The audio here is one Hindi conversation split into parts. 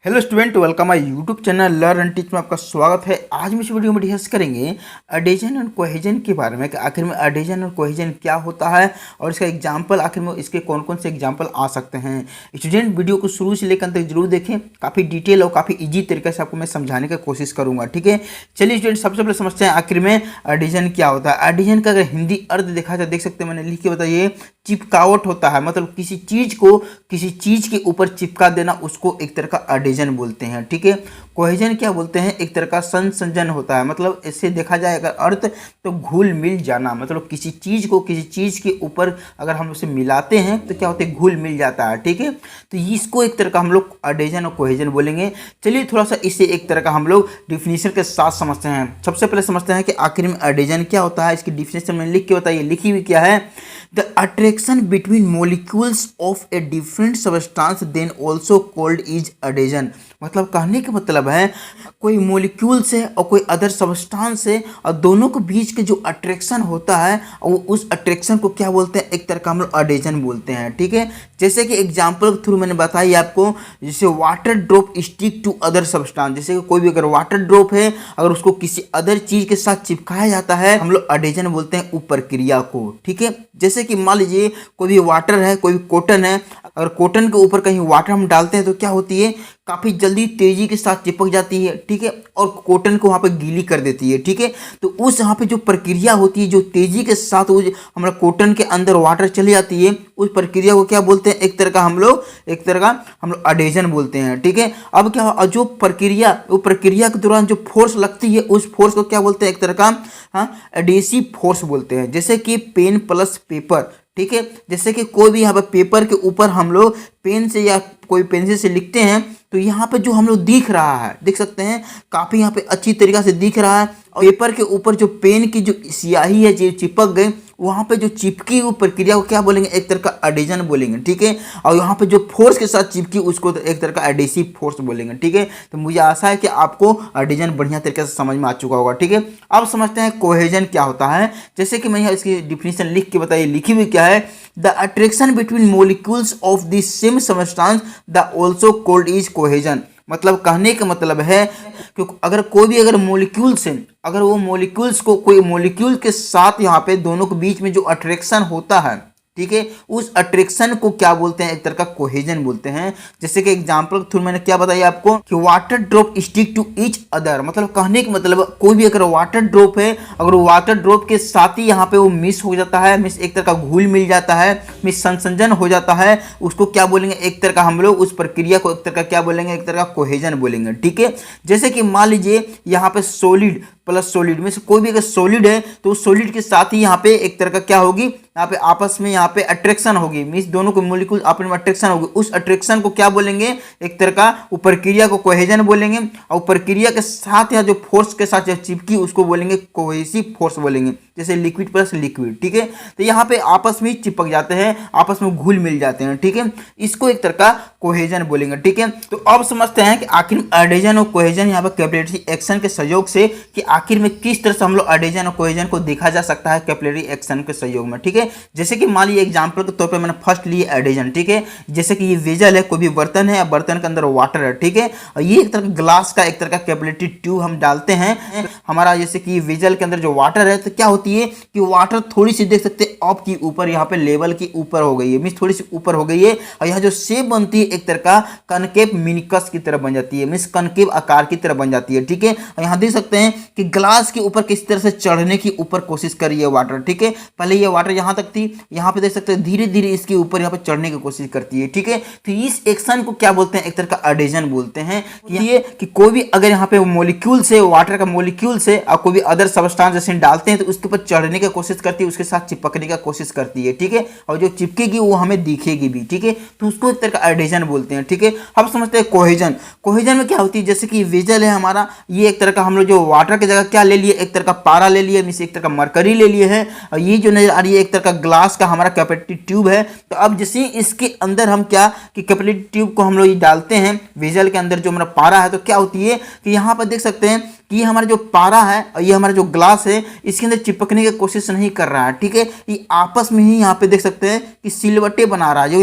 Hello student, welcome my YouTube channel learn and teach में आपका स्वागत है। आज हम इस वीडियो में डिस्कस करेंगे एडिशन और कोहेजन के बारे में कि आखिर में एडिशन और कोहेजन क्या होता है और इसका एग्जांपल आखिर में इसके कौन कौन से एग्जांपल आ सकते हैं। स्टूडेंट वीडियो को शुरू से लेकर तक जरूर देखें, काफ़ी डिटेल और काफ़ी ईजी तरीके से आपको मैं समझाने की कोशिश करूँगा। ठीक है, चलिए स्टूडेंट सबसे पहले समझते हैं आखिर में एडिशन क्या होता है। एडिशन का अगर हिंदी अर्थ देखा जाए, देख सकते हैं मैंने लिख के बताइए, चिपकावट होता है। मतलब किसी चीज को किसी चीज के ऊपर चिपका देना, उसको एक तरह का एडिशन बोलते हैं। ठीक है, कोहेजन क्या बोलते हैं, एक तरह का संसंजन होता है। मतलब इससे देखा जाए अगर अर्थ तो घुल मिल जाना। मतलब किसी चीज को किसी चीज के ऊपर अगर हम उसे मिलाते हैं तो क्या होता है, घुल मिल जाता है। ठीक है, तो इसको एक तरह का हम लोग एडिशन और कोहेजन बोलेंगे। चलिए थोड़ा सा इसे एक तरह का हम लोग डिफिनेशन के साथ समझते हैं। सबसे पहले समझते हैं कि आखिर में एडिशन क्या होता है। इसकी डिफिनेशन में लिख के बताइए, लिखी हुई क्या है, the attraction between molecules of a different substance then also called is adhesion। मतलब कहने का मतलब है कोई मोलिक्यूल से और कोई अदर सब्सटेंस से और दोनों के बीच के जो अट्रैक्शन होता है और उस अट्रैक्शन को क्या बोलते हैं, एक तरह का हम लोग एडिशन बोलते हैं। ठीक है, जैसे कि एग्जांपल के थ्रू मैंने बताई आपको, जैसे water drop stick to other substance. जैसे कि कोई भी अगर वाटर ड्रॉप है, अगर उसको किसी अदर चीज के साथ चिपकाया जाता है, हम लोग एडिशन बोलते हैं उस प्रक्रिया को। ठीक है, जैसे कि मान लीजिए कोई भी वाटर है, कोई भी कॉटन है, अगर कॉटन के ऊपर कहीं वाटर हम डालते हैं तो क्या होती है, काफ़ी जल्दी तेजी के साथ चिपक जाती है। ठीक है, और कॉटन को वहाँ पे गीली कर देती है। ठीक है, तो उस यहाँ पे जो प्रक्रिया होती है, जो तेजी के साथ वो हमारा कॉटन के अंदर वाटर चली जाती है, उस प्रक्रिया को क्या बोलते हैं, एक तरह का हम लोग एडिशन बोलते हैं। ठीक है, अब क्या हो, जो प्रक्रिया के दौरान जो फोर्स लगती है, उस फोर्स को क्या बोलते हैं, एक तरह का एडेसिव फोर्स बोलते हैं। जैसे कि पेन प्लस पेपर। ठीक है, जैसे कि कोई भी यहाँ पर पेपर के ऊपर हम लोग पेन से या कोई पेंसिल से लिखते हैं तो यहाँ पे जो हम लोग दिख रहा है, देख सकते हैं काफ़ी यहाँ पे अच्छी तरीक़ा से दिख रहा है। और पेपर के ऊपर जो पेन की जो स्याही है जो चिपक गई, वहाँ पे जो चिपकी वो प्रक्रिया को क्या बोलेंगे, एक तरह का एडिशन बोलेंगे। ठीक है, और यहाँ पे जो फोर्स के साथ चिपकी उसको तो एक तरह का एडिसिव फोर्स बोलेंगे। ठीक है, तो मुझे आशा है कि आपको एडिशन बढ़िया तरीके से समझ में आ चुका होगा। ठीक है, अब समझते हैं कोहेजन क्या होता है। जैसे कि मैं यहाँ इसकी डिफिनेशन लिख के बताइए, लिखी हुई क्या है, the attraction between molecules of the same substance the also called is cohesion. मतलब कहने का मतलब है कि अगर कोई भी अगर मोलिक्यूल से, अगर वो मोलिक्यूल्स को कोई मोलिक्यूल के साथ यहाँ पे दोनों के बीच में जो अट्रैक्शन होता है, ठीक है, उस अट्रैक्शन को क्या बोलते हैं, एक तरह का कोहेजन बोलते हैं। जैसे कि एग्जांपल थ्रू मैंने क्या बताया आपको कि water drop stick to each other. मतलब कहने का मतलब कोई भी अगर वाटर ड्रॉप है, अगर वाटर ड्रॉप के साथ ही यहाँ पे वो मिस हो जाता है, मिस एक तरह का घुल मिल जाता है, मिस संसंजन हो जाता है, उसको क्या बोलेंगे, एक तरह का हम लोग उस प्रक्रिया को एक तरह का क्या बोलेंगे, एक तरह का कोहेजन बोलेंगे। ठीक है, जैसे कि मान लीजिए यहाँ पे सॉलिड प्लस सॉलिड में से कोई भी अगर सॉलिड है तो उस सॉलिड के साथ ही यहाँ पे एक तरह का क्या होगी, यहाँ पे आपस में यहाँ पे अट्रैक्शन होगी, मींस दोनों को मॉलिक्यूल आपस में अट्रैक्शन होगी। उस अट्रैक्शन को क्या बोलेंगे, एक तरह का वो प्रक्रिया को कोहेजन बोलेंगे। और प्रक्रिया के साथ यहाँ जो फोर्स के साथ जो चिपकी उसको बोलेंगे कोहेसिव फोर्स बोलेंगे। जैसे लिक्विड प्लस लिक्विड। ठीक है, तो यहाँ पे आपस में चिपक जाते हैं, आपस में घुल मिल जाते हैं। ठीक है, इसको एक तरह का कोहेजन बोलेंगे। ठीक है, तो अब समझते हैं कि आखिर एडिशन और कोहेजन यहाँ पर कैपिलरी एक्शन के सहयोग से कि आखिर में किस तरह से हम लोग एडिशन और कोहेजन को देखा जा सकता है कैपिलरी एक्शन के सहयोग में। ठीक है, जैसे कि मान लीजिए एग्जांपल के तौर पे मैंने फर्स्ट लिए एडिशन। ठीक है, जैसे कि ये वेजल है, कोई भी बर्तन है, बर्तन के अंदर वाटर है। ठीक है, और ये एक तरह का ग्लास का एक तरह का कैपिलरी ट्यूब हम डालते हैं हमारा, जैसे कि वेजल के अंदर जो वाटर है, तो क्या होती है कि वाटर थोड़ी सी देख सकते हैं अप की ऊपर, यहाँ पे लेवल की ऊपर हो गई है, मीन्स थोड़ी सी ऊपर हो गई है। और यहाँ जो शेप बनती है एक तरह का कनकेव मिनिकस की तरह बन जाती है, मीन्स कनकेव आकार की तरह बन जाती है। ठीक है, और यहाँ देख सकते हैं कि ग्लास के ऊपर किस तरह से चढ़ने की ऊपर कोशिश करी है वाटर। ठीक है, पहले ये वाटर यहाँ तक थी, यहाँ पे देख सकते हैं धीरे धीरे इसके ऊपर यहाँ पे चढ़ने की कोशिश करती है। ठीक है, तो इस एक्शन को क्या बोलते हैं, एक तरह का एडिशन बोलते हैं। ये कि कोई भी अगर यहाँ पे मोलिक्यूल से, वाटर का मोलिक्यूल से और कोई भी अदर सब्सटेंस जैसे डालते हैं तो उसके ऊपर चढ़ने की कोशिश करती है, उसके साथ चिपकने की कोशिश करती है। ठीक है, और जो चिपकेगी वो हमें दिखेगी भी। ठीक है, तो उसको एक तरह का एडिशन बोलते हैं। ठीक है, अब समझते हैं कोहेजन। कोहेजन में क्या होती है, जैसे कि वेजल है हमारा, ये एक तरह का हम लोग जो वाटर की जगह क्या ले लिए, एक तरह का पारा ले लिए, मींस एक तरह का मरकरी ले लिए है। और ये जो नजर आ रही है एक तरह का ग्लास का हमारा कैपिलरी ट्यूब है। तो अब जैसे इसके अंदर हम क्या कि कैपिलरी ट्यूब को हम लोग डालते हैं वेजल के अंदर, जो हमारा पारा है, तो क्या होती है कि यहाँ पर देख सकते हैं कि ये हमारा जो पारा है और ये हमारा जो ग्लास है इसके अंदर चिपकने की कोशिश नहीं कर रहा है। ठीक है, ये आपस में ही यहाँ पे देख सकते हैं कि सिलवटें बना रहा है। जो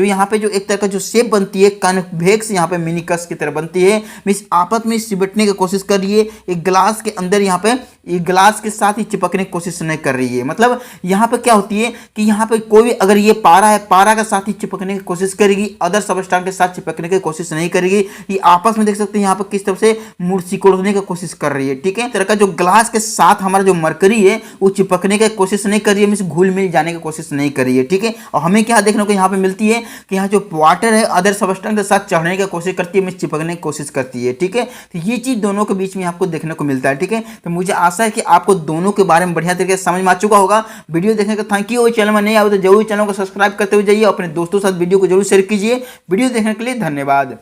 यहाँ पे जो एक तरह का जो शेप बनती है कन्वेक्स यहाँ पे मिनिकस की तरह बनती है, मीन्स आपस में सिमटने की कोशिश कर रही है। एक ग्लास के अंदर यहाँ पे ये ग्लास के साथ ही चिपकने की कोशिश नहीं कर रही है। मतलब यहाँ पे क्या होती है कि यहाँ पे कोई भी अगर ये पारा है, पारा के साथ ही चिपकने की कोशिश करेगी, अदर सबस्टांस के साथ चिपकने की कोशिश नहीं करेगी। ये आपस में देख सकते हैं यहाँ पे किस तरह से मुड़ सिकोड़ने की कोशिश कर रही है। ठीक है, इस तरह का जो ग्लास के साथ हमारा जो मरकरी है वो चिपकने की कोशिश नहीं कर रही है, मीन्स घुल मिल जाने की कोशिश नहीं कर रही है। ठीक है, और हमें क्या देखने को यहाँ पे मिलती है कि यहाँ जो वाटर है अदर सबस्टेंस के साथ चढ़ने की कोशिश करती है, मीन्स चिपकने की कोशिश करती है। ठीक है, तो ये चीज दोनों के बीच में आपको देखने को मिलता है। ठीक है, तो मुझे आशा है कि आपको दोनों के बारे में बढ़िया तरीके से समझ में आ चुका होगा। वीडियो देखने का थैंक यू। चैनल में नहीं आए तो जरूर चैनल को सब्सक्राइब करते हुए जाइए, अपने दोस्तों के साथ वीडियो को जरूर शेयर कीजिए। वीडियो देखने के लिए धन्यवाद।